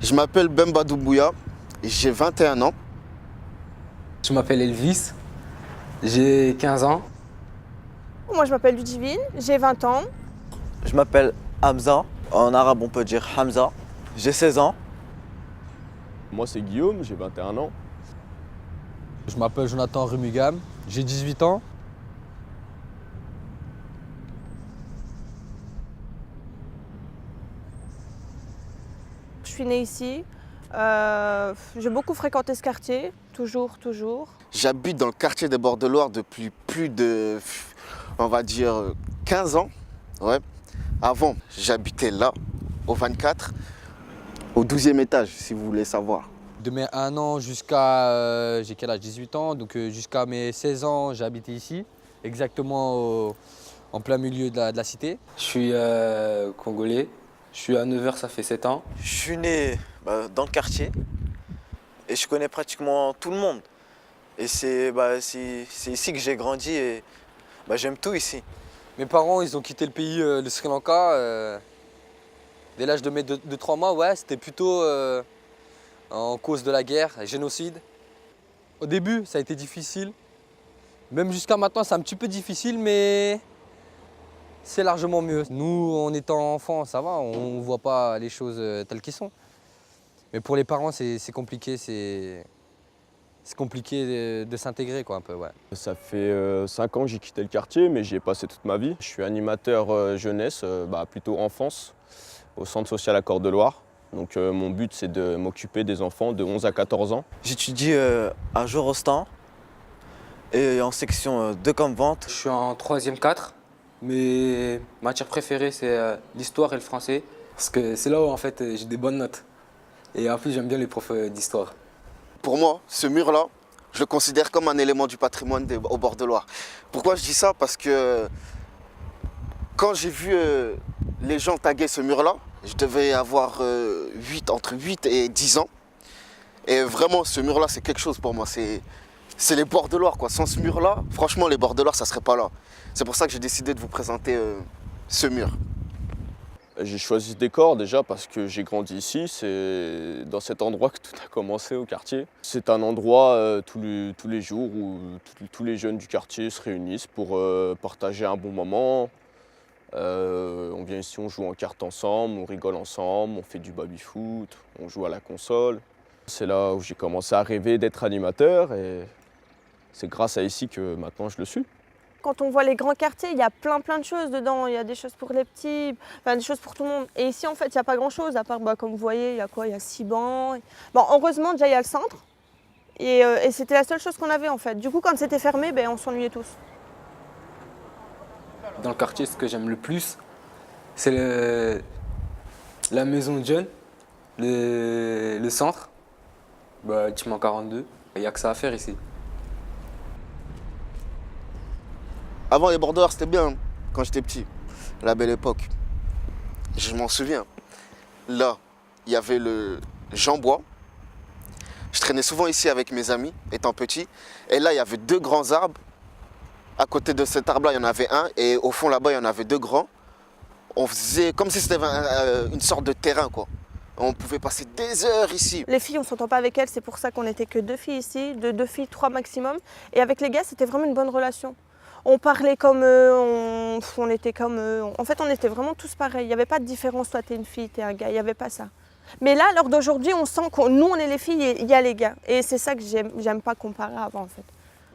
Je m'appelle Bemba Doumbouya, j'ai 21 ans. Je m'appelle Elvis, j'ai 15 ans. Moi, je m'appelle Ludivine, j'ai 20 ans. Je m'appelle Hamza, en arabe on peut dire Hamza, j'ai 16 ans. Moi c'est Guillaume, j'ai 21 ans. Je m'appelle Jonathan Rumugam, j'ai 18 ans. Je suis née ici. J'ai beaucoup fréquenté ce quartier, toujours. J'habite dans le quartier des Bords de Loire depuis plus de, on va dire, 15 ans. Ouais. Avant, j'habitais là, au 24, au 12e étage, si vous voulez savoir. De mes 1 an jusqu'à, j'ai quel âge, 18 ans, donc jusqu'à mes 16 ans, j'ai habité ici, exactement en plein milieu de la cité. Je suis congolais, je suis à Nevers, ça fait 7 ans. Je suis né dans le quartier et je connais pratiquement tout le monde. Et c'est ici que j'ai grandi et j'aime tout ici. Mes parents, ils ont quitté le pays, le Sri Lanka, dès l'âge de mes 2-3 mois, ouais, c'était plutôt en cause de la guerre, génocide. Au début, ça a été difficile. Même jusqu'à maintenant, c'est un petit peu difficile, mais c'est largement mieux. Nous, en étant enfants, ça va, on ne voit pas les choses telles qu'elles sont. Mais pour les parents, c'est compliqué, c'est compliqué de s'intégrer, quoi, un peu, ouais. Ça fait 5 ans que j'ai quitté le quartier, mais j'y ai passé toute ma vie. Je suis animateur jeunesse, plutôt enfance, au centre social Accord de Loire. Donc mon but, c'est de m'occuper des enfants de 11 à 14 ans. J'étudie à Jorostan et en section de com-vente. Je suis en 3e 4. Mes matières préférées, c'est l'histoire et le français. Parce que c'est là où en fait j'ai des bonnes notes. Et en plus, j'aime bien les profs d'histoire. Pour moi, ce mur-là, je le considère comme un élément du patrimoine au bord de Loire. Pourquoi je dis ça? Parce que quand j'ai vu les gens taguer ce mur-là, je devais avoir entre 8 et 10 ans. Et vraiment, ce mur-là, c'est quelque chose pour moi. C'est les bords de Loire, quoi. Sans ce mur-là, franchement, les bords de Loire, ça ne serait pas là. C'est pour ça que j'ai décidé de vous présenter ce mur. J'ai choisi ce décor déjà parce que j'ai grandi ici. C'est dans cet endroit que tout a commencé au quartier. C'est un endroit tous les jours où tous les jeunes du quartier se réunissent pour partager un bon moment. On vient ici, on joue en cartes ensemble, on rigole ensemble, on fait du baby-foot, on joue à la console. C'est là où j'ai commencé à rêver d'être animateur et c'est grâce à ici que maintenant je le suis. Quand on voit les grands quartiers, il y a plein de choses dedans. Il y a des choses pour les petits, enfin, des choses pour tout le monde. Et ici, en fait, il n'y a pas grand-chose, à part, comme vous voyez, il y a quoi? Il y a 6 bancs. Bon, heureusement, déjà, il y a le centre. Et c'était la seule chose qu'on avait, en fait. Du coup, quand c'était fermé, on s'ennuyait tous. Dans le quartier, ce que j'aime le plus, c'est la maison de jeunes, le centre, bâtiment 42. Il n'y a que ça à faire ici. Avant, les bords de Loire, c'était bien, hein, quand j'étais petit. La belle époque. Je m'en souviens. Là, il y avait le Jean-Bois. Je traînais souvent ici avec mes amis, étant petit. Et là, il y avait 2 grands arbres. À côté de cet arbre-là, il y en avait un. Et au fond, là-bas, il y en avait 2 grands. On faisait comme si c'était une sorte de terrain, quoi. On pouvait passer des heures ici. Les filles, on ne s'entend pas avec elles, c'est pour ça qu'on n'était que 2 filles ici, 2 filles, 3 maximum. Et avec les gars, c'était vraiment une bonne relation. On parlait comme eux, on était comme eux. En fait, on était vraiment tous pareils. Il n'y avait pas de différence, toi t'es une fille, t'es un gars, il n'y avait pas ça. Mais là, à l'heure d'aujourd'hui, on sent que nous, on est les filles et il y a les gars. Et c'est ça que j'aime pas comparer avant, en fait.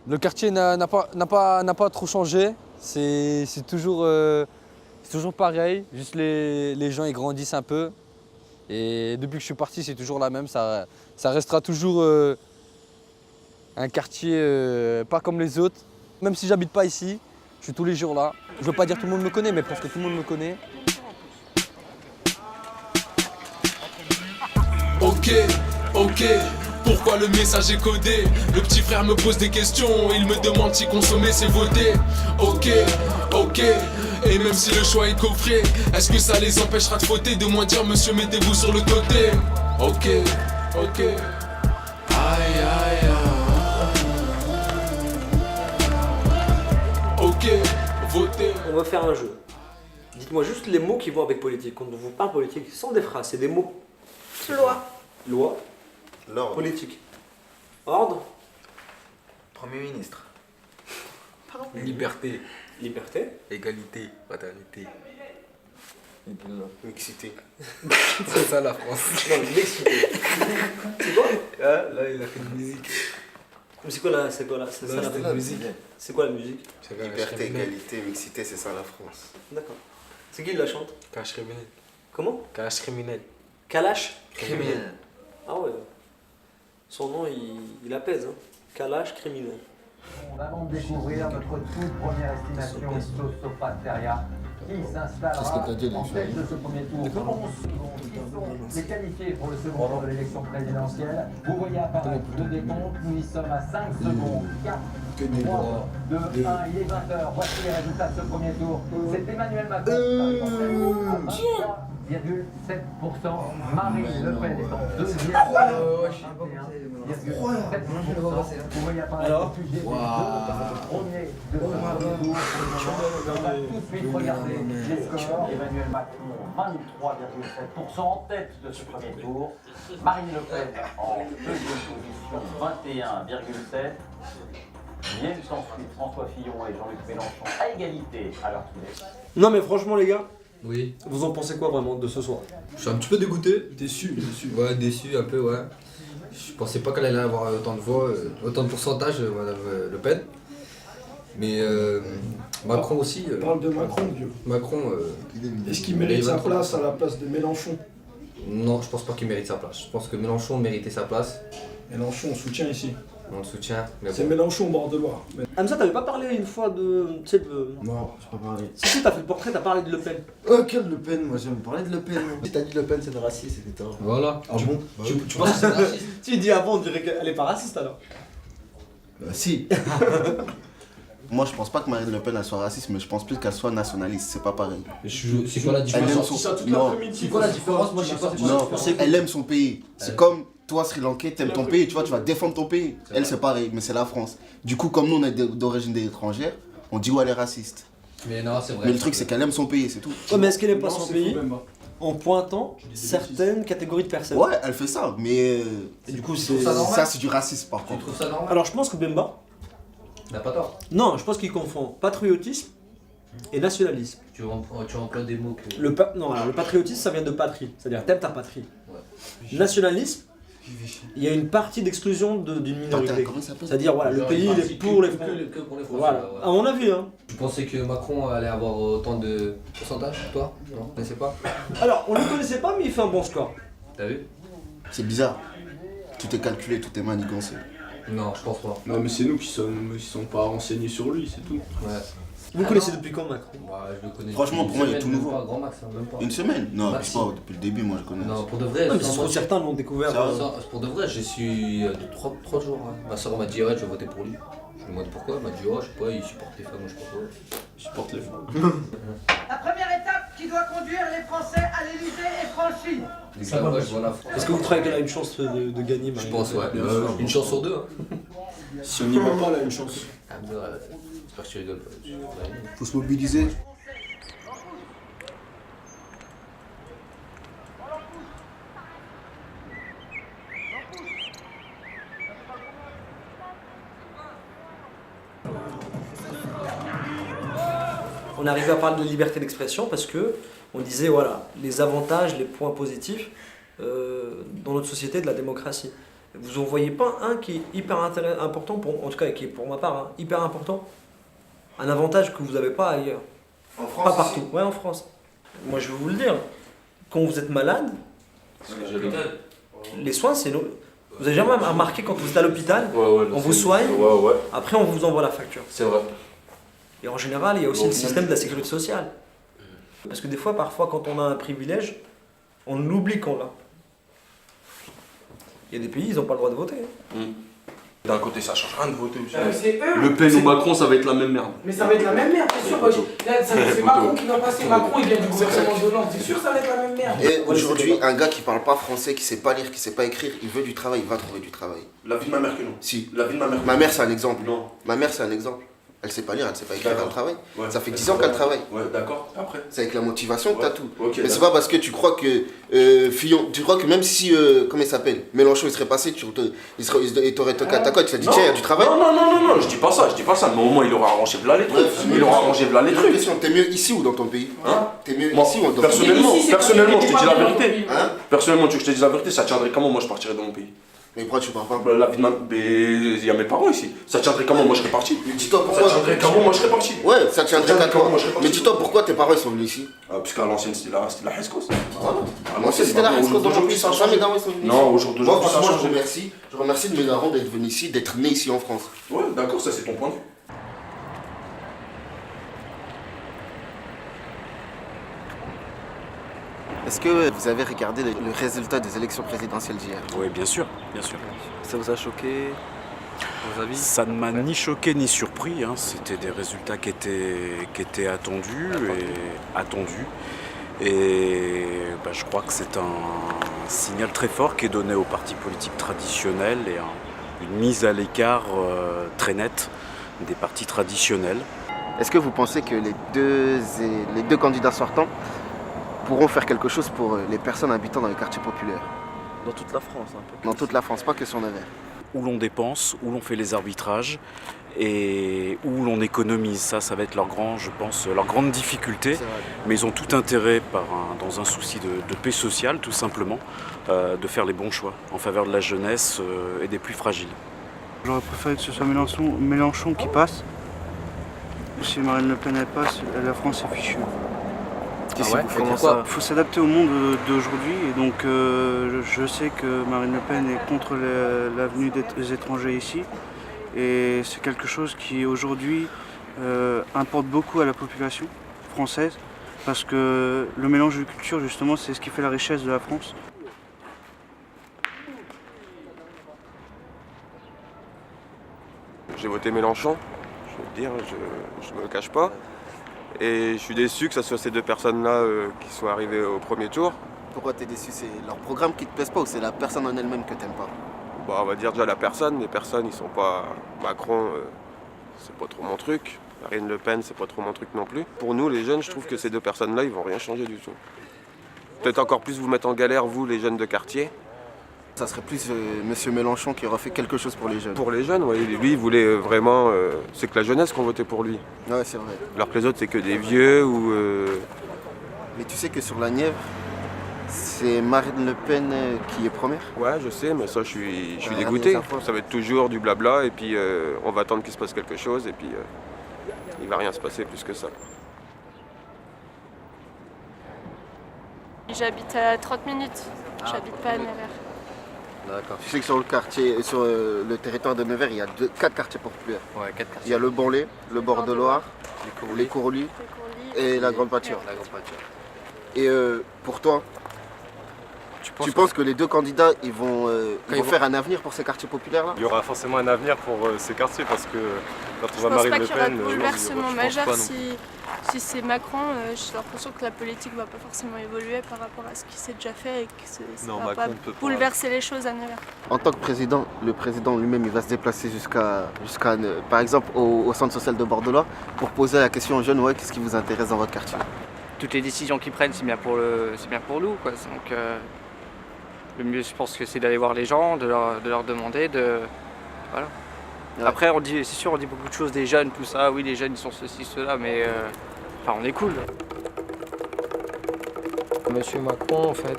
Le quartier n'a pas trop changé, c'est toujours pareil, juste les gens ils grandissent un peu. Et depuis que je suis parti, c'est toujours la même, ça restera toujours un quartier pas comme les autres. Même si j'habite pas ici, je suis tous les jours là. Je veux pas dire tout le monde me connaît, mais presque tout le monde me connaît. Ok, pourquoi le message est codé? Le petit frère me pose des questions, il me demande si consommer c'est voter. Ok, et même si le choix est coffré, est-ce que ça les empêchera de fauter? De moins dire monsieur mettez-vous sur le côté. Ok, aïe. Ok, votez. On va faire un jeu. Dites-moi juste les mots qui vont avec politique. Quand on vous parle politique, sans des phrases, c'est des mots. Loi. Loi. L'ordre. Politique. Ordre. Premier ministre. Liberté, Liberté. égalité, fraternité. Mixité. C'est ça la France. Non, mixité. C'est quoi? Ah, là, il a fait de musique. Mais c'est quoi la. C'est quoi la. C'est ça la C'était de musique. C'est quoi la musique? C'est quand Liberté, égalité, mixité, c'est ça la France. D'accord. C'est qui la chante? Cache criminel. Comment? Cache criminel. Kalash? Criminel. Ah ouais. Son nom, il apaise. Hein. Kalash criminel. Avant de découvrir notre toute première estimation Sofa Feria qui s'installera en tête de ce premier tour. 11 secondes qui sont les qualifiés pour le second tour de l'élection présidentielle. Vous voyez apparaître le décompte, nous y sommes à 5 secondes. 4, 3, 2, 1, il est 20h. Voici les résultats de ce premier tour. C'est Emmanuel Macron qui arrive en tête à 23,7%. Marine Le Pen est en deuxième. 21,7%. Vous voyez apparaître le sujet des deux premiers de ce premier tour. On va tout de suite regarder les scores. Emmanuel Macron, 23,7% en tête de ce premier tour. Marine Le Pen en deuxième position, 21,7%. Viennent ensuite François Fillon et Jean-Luc Mélenchon à égalité à leur tour. Non mais franchement les gars, Oui, vous en pensez quoi vraiment de ce soir? je suis un petit peu dégoûté. Déçu. Ouais, déçu un peu, ouais. Je pensais pas qu'elle allait avoir autant de voix, autant de pourcentage, Madame Le Pen. Mais Macron aussi. On parle de Macron, vieux. Macron. Est-ce qu'il mérite sa 23%. place à la place de Mélenchon? Non, je pense pas qu'il mérite sa place. Je pense que Mélenchon méritait sa place. Mélenchon, on soutient ici. On le soutient. Mais C'est bon. Mélenchon, bord de Loire. Hamza, t'avais pas parlé une fois de. Tu sais, de. Non, j'ai pas parlé. Si, t'as fait le portrait, t'as parlé de Le Pen. Oh, quel Le Pen? Moi, j'aime parler de Le Pen. Si t'as dit Le Pen, c'est de raciste, c'était tort. Voilà. Ah bon? Tu penses que c'est raciste? Tu dis avant, on dirait qu'elle est pas raciste alors. Si. Moi, je pense pas que Marine Le Pen elle soit raciste, mais je pense plus qu'elle soit nationaliste. C'est pas pareil. C'est quoi la Elle aime différence? son... Non, C'est quoi la différence? Moi, je sais pas. non, elle aime son pays. C'est comme toi, Sri Lankais, t'aimes ton pays, tu vois, tu vas défendre ton pays. Elle, c'est pareil, mais c'est la France. Du coup, comme nous, on est d'origine étrangère, on dit ouais, elle est raciste. Mais non, c'est vrai. Mais le truc, c'est qu'elle aime son pays, c'est tout. Ouais, mais est-ce qu'elle aime pas Non, son c'est pays faux, même pas. en pointant certaines catégories de personnes? Ouais, elle fait ça, mais Et du coup, Tu c'est. trouves ça normal? ça, c'est du racisme par Tu contre. trouves ça normal? Alors, je pense que Bemba. T'as pas tort. Non, je pense qu'il confond patriotisme et nationalisme. Tu emploies des mots que. Non, alors le patriotisme, ça vient de patrie, c'est-à-dire t'aimes ta patrie. Ouais. Nationalisme, il y a une partie d'exclusion d'une minorité. Comment ça s'appelle? C'est-à-dire, voilà, le Genre, pays, une il est partie pour les que Français. que pour les Français. Voilà, ouais. à mon avis, hein. Tu pensais que Macron allait avoir autant de pourcentage, toi? Non, tu connaissais pas? Alors, on ne le connaissait pas, mais il fait un bon score. T'as vu? C'est bizarre. Tout est calculé, tout est manigancé. Non, je pense pas. Non, mais c'est nous qui sont pas renseignés sur lui, c'est tout. Ouais. Vous connaissez depuis quand Macron? Ouais, je le connais. Franchement, depuis pour moi, une il est tout semaine, nouveau. même pas, grand max, hein, même pas. Une semaine? Non, Bah, je sais si. pas, depuis le début, moi je connais. Non, pour de vrai. Non, mais sans ça se trouve, mentir, certains l'ont découvert. pour de vrai, j'ai su 3 jours. Hein. Ma soeur m'a dit, ouais, je vais voter pour lui. Je lui ai demandé pourquoi. Elle m'a dit, oh, je sais pas, il supporte les femmes, moi je sais pas quoi. Il supporte les femmes. La première étape qui doit conduire les Français à l'Élysée est franchie. Donc là, ouais, je vois la France. Est-ce que vous croyez qu'elle a une chance de gagner, Je Marine pense, ouais. Bien sûr. Une chance sur deux. Hein. Si on n'y va pas, elle a une chance. Ah, mais ouais, j'espère que tu rigoles pas. Faut se mobiliser. On est arrivé à parler de la liberté d'expression parce que on disait voilà les avantages, les points positifs dans notre société de la démocratie. Vous en voyez pas un qui est hyper important pour, en tout cas qui est pour ma part hein, hyper important, un avantage que vous n'avez pas ailleurs. En France, Pas partout. Ouais, en France. Moi, je vais vous le dire. Quand vous êtes malade, les soins, c'est nous. Vous avez jamais remarqué quand vous êtes à l'hôpital, on vous soigne, après on vous envoie la facture. C'est vrai. Et en général, il y a aussi le système de la sécurité sociale. Parce que des fois, parfois, quand on a un privilège, on oublie qu'on l'a. Il y a des pays, ils n'ont pas le droit de voter. D'un côté, ça change rien de voter. C'est eux. Le Pen ou Macron, ça va être la même merde. Mais ça va être la même merde, c'est sûr. Là, c'est Macron qui va passer. Macron, il vient du gouvernement de Hollande. C'est sûr, ça va être la même merde. Et aujourd'hui, un gars qui parle pas français, qui sait pas lire, qui sait pas écrire, il veut du travail, il va trouver du travail. La vie de ma mère que non. Si. La vie de ma mère. Ma mère, c'est un exemple. Non. Ma mère, c'est un exemple. Elle sait pas lire, elle sait pas écrire, elle travaille. Ouais. Ça fait 10 ans qu'elle travaille. Ouais, d'accord. Après. C'est avec la motivation que t'as tout. Ok, mais c'est pas parce que tu crois que Fillon, tu crois que même si, comment il s'appelle, Mélenchon il serait passé, il t'aurait toqué à ta côte, tu t'as dit tiens, il y a du travail. Non, je dis pas ça, mais au moins il aura arrangé là les trucs. Il aura arrangé là les trucs. T'es mieux ici ou dans ton pays? T'es mieux ici ou dans ton pays? Personnellement, je te dis la vérité. Personnellement, tu veux que je te dise la vérité, ça tiendrait comment moi je partirais de mon pays? Mais pourquoi tu pars pas? La vie de ma... Il y a mes parents ici. Ça tiendrait comment moi je serais parti? Mais dis-toi pourquoi. Ça tiendrait comment moi je serais parti? Ouais, ça tiendrait comment moi je serais parti. Mais dis-toi pourquoi tes parents ils sont venus ici? Parce qu'à l'ancienne c'était la Hescos. Voilà. À l'ancienne c'était la Hescos, aujourd'hui ça change. Jamais ils sont venus ici. Non, aujourd'hui moi franchement je remercie de mes darons d'être venus ici, d'être nés ici en France. Ouais, d'accord, ça c'est ton point de vue. Est-ce que vous avez regardé le résultat des élections présidentielles d'hier? Oui, bien sûr, bien sûr. Ça vous a choqué, vos avis? Ça ne m'a ni choqué ni surpris. Hein. C'était des résultats qui étaient attendus. Et bah, je crois que c'est un signal très fort qui est donné aux partis politiques traditionnels et une mise à l'écart très nette des partis traditionnels. Est-ce que vous pensez que les deux candidats sortants pourront faire quelque chose pour les personnes habitant dans les quartiers populaires? Dans toute la France, un peu. Dans toute la France, pas que sur Nevers. Où l'on dépense, où l'on fait les arbitrages et où l'on économise. Ça va être leur grande difficulté. Mais ils ont tout intérêt, dans un souci de paix sociale tout simplement, de faire les bons choix en faveur de la jeunesse et des plus fragiles. J'aurais préféré que ce soit Mélenchon qui passe. Si Marine Le Pen elle passe, la France est fichue. Il faut s'adapter au monde d'aujourd'hui et donc je sais que Marine Le Pen est contre la venue des étrangers ici et c'est quelque chose qui aujourd'hui importe beaucoup à la population française parce que le mélange de cultures justement c'est ce qui fait la richesse de la France. J'ai voté Mélenchon, je veux dire, je me le cache pas. Et je suis déçu que ce soit ces deux personnes-là qui soient arrivées au premier tour. Pourquoi t'es déçu? C'est leur programme qui te plaise pas ou c'est la personne en elle-même que t'aimes pas? Bah, on va dire déjà la personne, les personnes ils sont pas... Macron, c'est pas trop mon truc. Marine Le Pen, c'est pas trop mon truc non plus. Pour nous les jeunes, je trouve que ces deux personnes-là, ils vont rien changer du tout. Peut-être encore plus vous mettre en galère, vous les jeunes de quartier. Ça serait plus Monsieur Mélenchon qui aurait fait quelque chose pour les jeunes. Pour les jeunes, oui. Lui, il voulait vraiment... c'est que la jeunesse qui a voté pour lui. Ouais, c'est vrai. Alors que les autres, c'est que des vieux ou... Mais tu sais que sur la Nièvre, c'est Marine Le Pen qui est première? Ouais, je sais, mais ça, je suis dégoûté. Ça va être toujours du blabla et puis on va attendre qu'il se passe quelque chose et puis il va rien se passer plus que ça. J'habite à 30 minutes. J'habite pas à Nevers. D'accord. Tu sais que sur le territoire de Nevers, il y a 4 quartiers populaires. Ouais, 4 quartiers. Il y a le Banlay, le bord de Loire, les Courlis et la Grande Pâture. Et pour toi, tu penses que les deux candidats ils vont faire un avenir pour ces quartiers populaires-là? Il y aura forcément un avenir pour ces quartiers parce que quand on Je voit pense Marine pas Le qu'il y aura Pen... de bouleversement majeur si c'est Macron. J'ai l'impression que la politique va pas forcément évoluer par rapport à ce qui s'est déjà fait et que ça va pas bouleverser les choses à Nevers. En tant que président, le président lui-même il va se déplacer jusqu'à par exemple au centre social de Bordeaux pour poser la question aux jeunes, ouais, qu'est-ce qui vous intéresse dans votre quartier? Toutes les décisions qu'ils prennent, c'est bien pour nous, quoi. Donc le mieux, je pense que c'est d'aller voir les gens, de leur demander, voilà. Ouais. Après, c'est sûr, on dit beaucoup de choses des jeunes, tout ça. Oui, les jeunes, ils sont ceci, cela, mais on est cool. Monsieur Macron, en fait,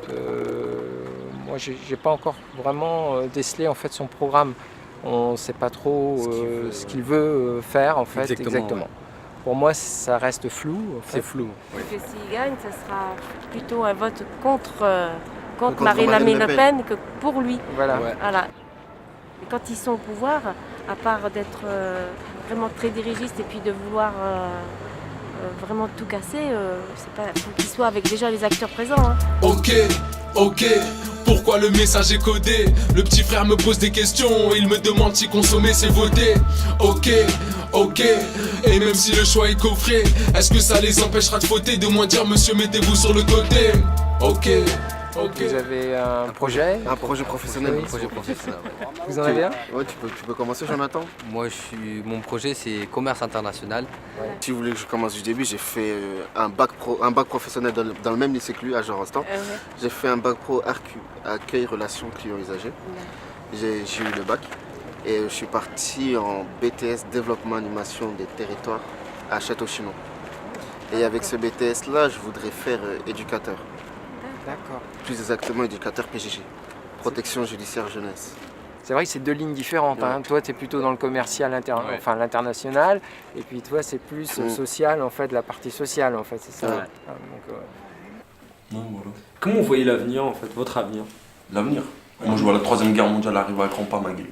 moi, j'ai pas encore vraiment décelé en fait son programme. On ne sait pas trop ce qu'il veut faire, en fait, exactement. Ouais. Pour moi, ça reste flou. En fait. C'est flou. Oui. S'il gagne, ce sera plutôt un vote contre Marine Le Pen que pour lui. Voilà. Ouais. Voilà. Et quand ils sont au pouvoir, à part d'être vraiment très dirigistes et puis de vouloir vraiment tout casser, il faut qu'ils soient avec déjà les acteurs présents. Hein. Ok. Pourquoi le message est codé? Le petit frère me pose des questions, il me demande si consommer c'est voter. Ok. Et même si le choix est coffré, est-ce que ça les empêchera de voter? De moins dire monsieur mettez-vous sur le côté. Ok. Vous avez un projet? Un projet professionnel. Oui. Un projet professionnel. Vous en avez un? Ouais, tu peux commencer, Jonathan. Moi, mon projet, c'est commerce international. Si vous voulez que je commence du début, j'ai fait un bac professionnel dans le même lycée que lui, à Jean-Rostand. J'ai fait un bac pro RQ, accueil, relations clients usagers. J'ai eu le bac et je suis parti en BTS développement animation des territoires à Château-Chinon. Et avec ce BTS-là, je voudrais faire éducateur. D'accord. Plus exactement éducateur PJJ, protection judiciaire jeunesse. C'est vrai que c'est deux lignes différentes. Hein. Toi, tu es plutôt dans le commercial, enfin l'international, et puis toi, c'est plus social, en fait, la partie sociale, en fait, c'est ça. Non, voilà. Comment vous voyez l'avenir, en fait, votre avenir? L'avenir. Moi, je vois la Troisième Guerre mondiale arriver à grands pas, ma gueule.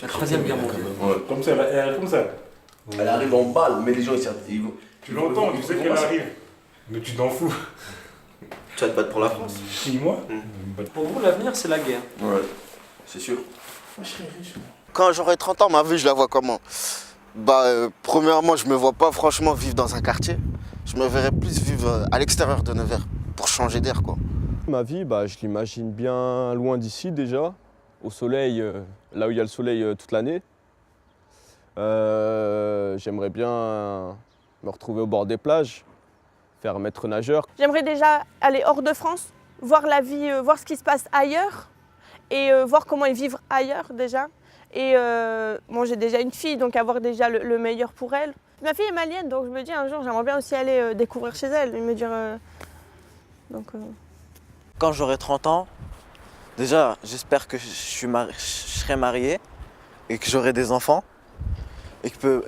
La Troisième Guerre mondiale. Ouais. Comme ça, comme ça. Elle arrive en balle, mais les gens ils vont. Tu l'entends, tu sais qu'elle arrive. Mais tu t'en fous. Tu vas te battre pour la France. Dis-moi. Pour vous, l'avenir, c'est la guerre. Ouais, c'est sûr. Quand j'aurai 30 ans, ma vie, je la vois comment? Premièrement, je me vois pas franchement vivre dans un quartier. Je me verrais plus vivre à l'extérieur de Nevers pour changer d'air, quoi. Ma vie, je l'imagine bien loin d'ici déjà, au soleil, là où il y a le soleil toute l'année. J'aimerais bien me retrouver au bord des plages, faire maître nageur. J'aimerais déjà aller hors de France, voir la vie, voir ce qui se passe ailleurs et voir comment ils vivent ailleurs déjà. Et bon, j'ai déjà une fille, donc avoir déjà le meilleur pour elle. Ma fille est malienne, donc je me dis un jour, j'aimerais bien aussi aller découvrir chez elle et me dire... Quand j'aurai 30 ans, déjà, j'espère que je serai marié et que j'aurai des enfants et que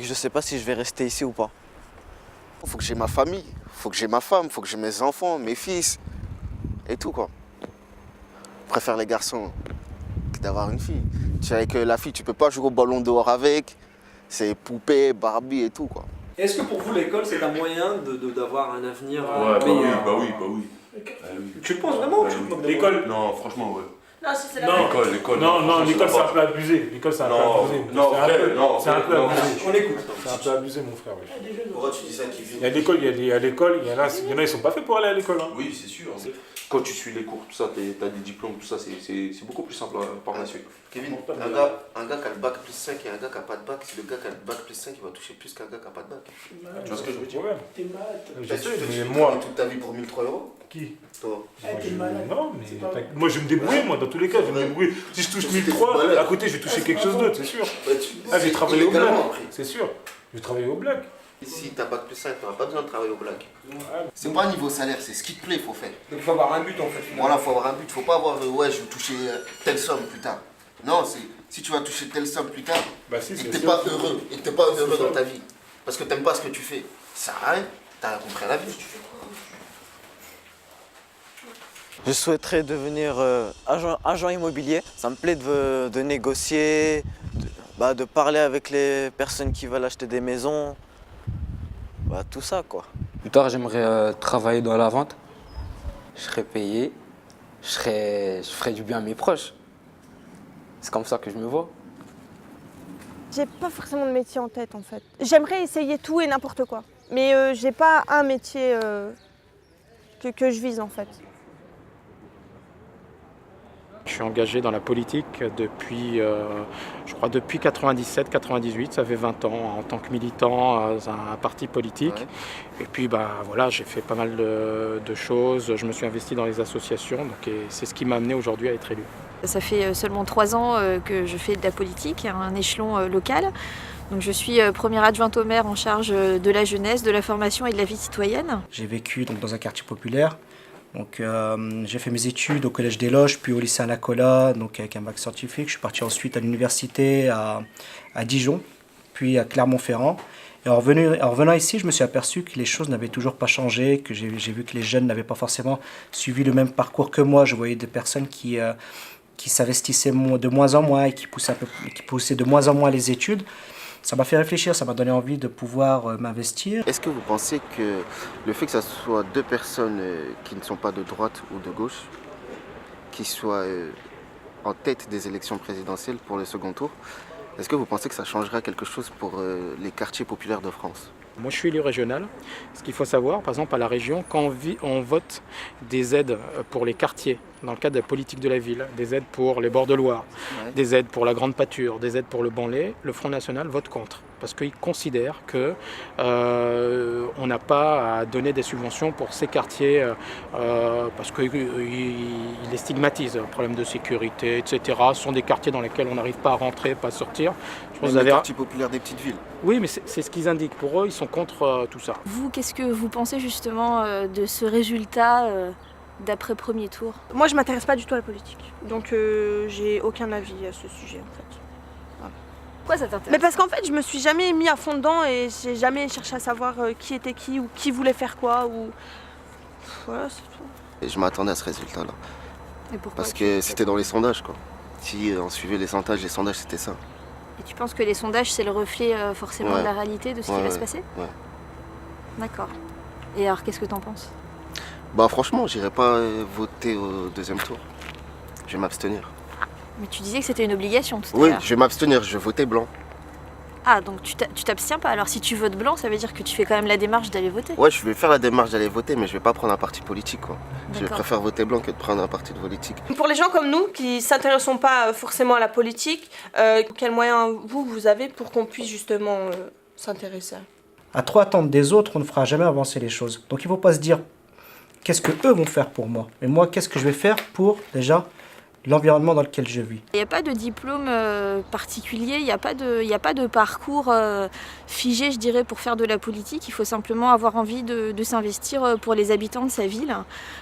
je sais pas si je vais rester ici ou pas. Faut que j'ai ma famille, faut que j'ai ma femme, faut que j'ai mes enfants, mes fils et tout, quoi. Je préfère les garçons que d'avoir une fille. Tu sais, avec la fille, tu peux pas jouer au ballon dehors avec, c'est poupée, Barbie et tout, quoi. Est-ce que pour vous, l'école, c'est un moyen d'avoir un avenir meilleur? Bah oui. Tu le penses vraiment? L'école? Non, franchement, ouais. Non, si c'est la L'école. Non, l'école, c'est un peu abusé. L'école, c'est un peu abusé. C'est un peu abusé. On écoute. C'est un peu abusé, mon frère. Pourquoi tu dis ça, Kevin? Il y a l'école, il y en a, ils sont pas faits pour aller à l'école. Oui, c'est sûr. Quand tu suis les cours, tout ça, t'as des diplômes, tout ça, c'est beaucoup plus simple par la suite. Kevin, un gars qui a le bac plus 5 et un gars qui n'a pas de bac, si le gars qui a le bac plus 5, il va toucher plus qu'un gars qui n'a pas de bac. Tu vois ce que je veux dire? T'es malade. Mais moi... toute ta vie pour 1003 €? Qui? Toi. Non, mais moi je vais me débrouiller, moi, dans tous les cas, je vais me débrouiller. Si je touche 1003, à côté, je vais toucher quelque chose d'autre, c'est sûr. Je vais travailler au black, c'est sûr. Je vais travailler au black. Si t'as bac plus 5, t'auras pas besoin de travailler au black. C'est pas un niveau salaire, c'est ce qui te plaît, il faut faire. Donc il faut avoir un but en fait. Voilà, il faut avoir un but. Faut pas avoir ouais, je vais toucher telle somme plus tard. Non, c'est si tu vas toucher telle somme plus tard et que t'es pas heureux, dans ta vie, parce que t'aimes pas ce que tu fais, ça sert à rien. T'as compris la vie, tu fais quoi? Je souhaiterais devenir agent immobilier. Ça me plaît de négocier, de parler avec les personnes qui veulent acheter des maisons. Tout ça, quoi. Plus tard, j'aimerais travailler dans la vente. Je serais payé. Je ferais du bien à mes proches. C'est comme ça que je me vois. J'ai pas forcément de métier en tête, en fait. J'aimerais essayer tout et n'importe quoi. Mais j'ai pas un métier que je vise, en fait. Je suis engagé dans la politique depuis, je crois, depuis 97-98, ça fait 20 ans, en tant que militant dans un parti politique. Ouais. Et puis, voilà, j'ai fait pas mal de choses, je me suis investi dans les associations, et c'est ce qui m'a amené aujourd'hui à être élu. Ça fait seulement 3 ans que je fais de la politique à un échelon local. Donc je suis première adjointe au maire en charge de la jeunesse, de la formation et de la vie citoyenne. J'ai vécu dans un quartier populaire. Donc, j'ai fait mes études au Collège des Loges, puis au lycée Anacola, donc avec un bac scientifique. Je suis parti ensuite à l'université à Dijon, puis à Clermont-Ferrand. Et en revenant ici, je me suis aperçu que les choses n'avaient toujours pas changé, que j'ai vu que les jeunes n'avaient pas forcément suivi le même parcours que moi. Je voyais des personnes qui s'investissaient de moins en moins et qui poussaient de moins en moins les études. Ça m'a fait réfléchir, ça m'a donné envie de pouvoir m'investir. Est-ce que vous pensez que le fait que ce soit deux personnes qui ne sont pas de droite ou de gauche, qui soient en tête des élections présidentielles pour le second tour, est-ce que vous pensez que ça changera quelque chose pour les quartiers populaires de France? Moi je suis élu régional. Ce qu'il faut savoir, par exemple à la région, quand on vote des aides pour les quartiers, dans le cadre de la politique de la ville, des aides pour les bords de Loire, des aides pour la Grande Pâture, des aides pour le Banlay, le Front National vote contre. Parce qu'il considère qu'on n'a pas à donner des subventions pour ces quartiers parce qu'il les stigmatise. Problème de sécurité, etc. Ce sont des quartiers dans lesquels on n'arrive pas à rentrer, pas à sortir. Les quartiers populaires des petites villes. Oui, mais c'est ce qu'ils indiquent. Pour eux, ils sont contre tout ça. Vous, qu'est-ce que vous pensez justement de ce résultat d'après premier tour? Moi, je m'intéresse pas du tout à la politique. Donc, j'ai aucun avis à ce sujet, en fait. Pourquoi ça t'intéresse? Mais parce qu'en fait, je me suis jamais mis à fond dedans et j'ai jamais cherché à savoir qui était qui ou qui voulait faire quoi. Ou... Voilà, c'est tout. Et je m'attendais à ce résultat-là. Et pourquoi? Parce que c'était dans les sondages, quoi. Si on suivait les sondages c'était ça. Et tu penses que les sondages, c'est le reflet forcément de la réalité, de ce qui va se passer? Ouais. D'accord. Et alors, qu'est-ce que t'en penses? Bah franchement, j'irai pas voter au deuxième tour. Je vais m'abstenir. Mais tu disais que c'était une obligation tout à Oui, l'heure. je vais m'abstenir, je vais voter blanc. Ah, donc tu t'abstiens pas. Alors si tu votes blanc, ça veut dire que tu fais quand même la démarche d'aller voter. Ouais, je vais faire la démarche d'aller voter, mais je vais pas prendre un parti politique, quoi. Je D'accord. préfère voter blanc que de prendre un parti politique. Pour les gens comme nous qui s'intéressons pas forcément à la politique, quels moyens vous avez pour qu'on puisse justement s'intéresser? À trop attendre des autres, on ne fera jamais avancer les choses. Donc il ne faut pas se dire qu'est-ce que eux vont faire pour moi, mais moi qu'est-ce que je vais faire pour déjà l'environnement dans lequel je vis. Il n'y a pas de diplôme particulier, il n'y a pas de parcours figé, je dirais, pour faire de la politique. Il faut simplement avoir envie de s'investir pour les habitants de sa ville.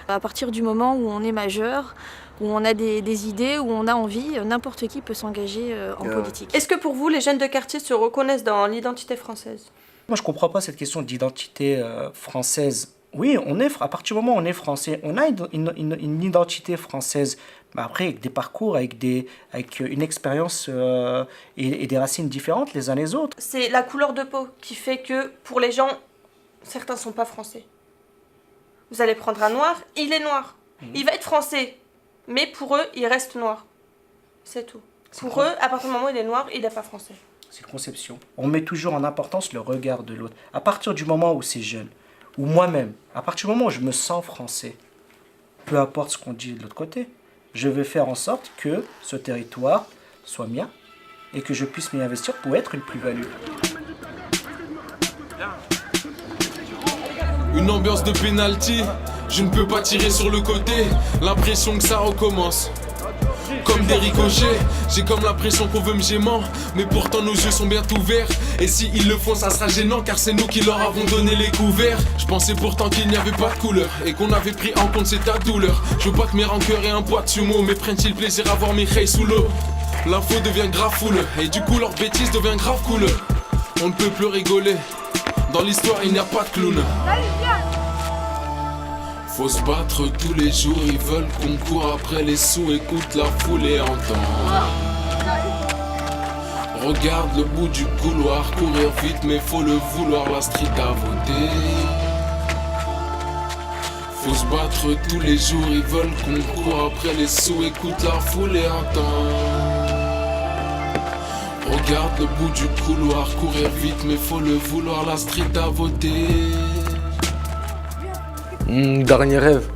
À partir du moment où on est majeur, où on a des idées, où on a envie, n'importe qui peut s'engager en politique. Est-ce que pour vous, les jeunes de quartier se reconnaissent dans l'identité française? Moi, je ne comprends pas cette question d'identité française. Oui, à partir du moment où on est français, on a une identité française, mais après avec des parcours, avec une expérience et des racines différentes les uns les autres. C'est la couleur de peau qui fait que pour les gens, certains ne sont pas français. Vous allez prendre un noir, il est noir. Il va être français, mais pour eux, il reste noir. C'est tout. Pour eux, à partir du moment où il est noir, il n'est pas français. C'est une conception. On met toujours en importance le regard de l'autre. À partir du moment où c'est jeune, ou moi-même, à partir du moment où je me sens français, peu importe ce qu'on dit de l'autre côté, je vais faire en sorte que ce territoire soit mien et que je puisse m'y investir pour être une plus-value. Une ambiance de penalty, je ne peux pas tirer sur le côté, l'impression que ça recommence. Comme des ricochets, j'ai comme l'impression qu'on veut me gémant, mais pourtant nos yeux sont bien ouverts. Et si ils le font, ça sera gênant, car c'est nous qui leur avons donné les couverts. Je pensais pourtant qu'il n'y avait pas de couleur et qu'on avait pris en compte c'est ta douleur. Je veux pas que mes rancœurs et un poids de sumo mais prennent-ils plaisir à voir mes rails sous l'eau. L'info devient grave foule et du coup leur bêtise devient grave cool. On ne peut plus rigoler, dans l'histoire il n'y a pas de clown. Faut se battre tous les jours, ils veulent qu'on court après les sous, écoute la foule et entend. Regarde le bout du couloir, courir vite mais faut le vouloir, la street a voté. Faut se battre tous les jours, ils veulent qu'on court après les sous, écoute la foule et entend. Regarde le bout du couloir, courir vite mais faut le vouloir, la street a voté. Dernier rêve.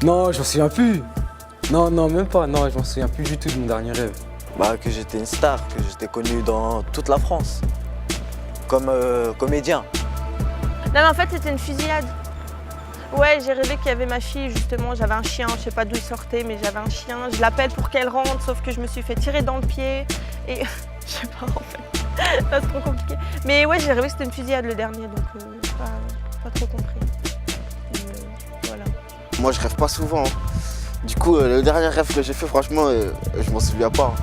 Non, je m'en souviens plus. Non, même pas. Non, je m'en souviens plus du tout de mon dernier rêve. Bah, que j'étais une star, que j'étais connu dans toute la France. Comme comédien. Non, mais en fait, c'était une fusillade. Ouais, j'ai rêvé qu'il y avait ma fille, justement. J'avais un chien, je sais pas d'où il sortait, mais j'avais un chien. Je l'appelle pour qu'elle rentre, sauf que je me suis fait tirer dans le pied. Et je sais pas, en fait. C'est trop compliqué. Mais ouais, j'ai rêvé que c'était une fusillade le dernier, donc pas trop compris. Voilà. Moi, je rêve pas souvent. Hein. Du coup, le dernier rêve que j'ai fait, franchement, je m'en souviens pas.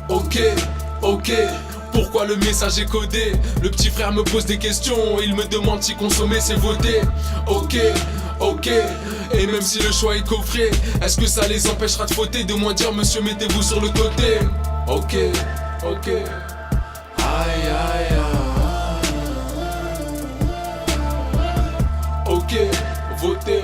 Ok, pourquoi le message est codé? Le petit frère me pose des questions, il me demande si consommer c'est voter. Ok, et même si le choix est coffré, est-ce que ça les empêchera de voter? De moins dire monsieur mettez-vous sur le côté. Ok, aïe aïe aïe. Ok, votez.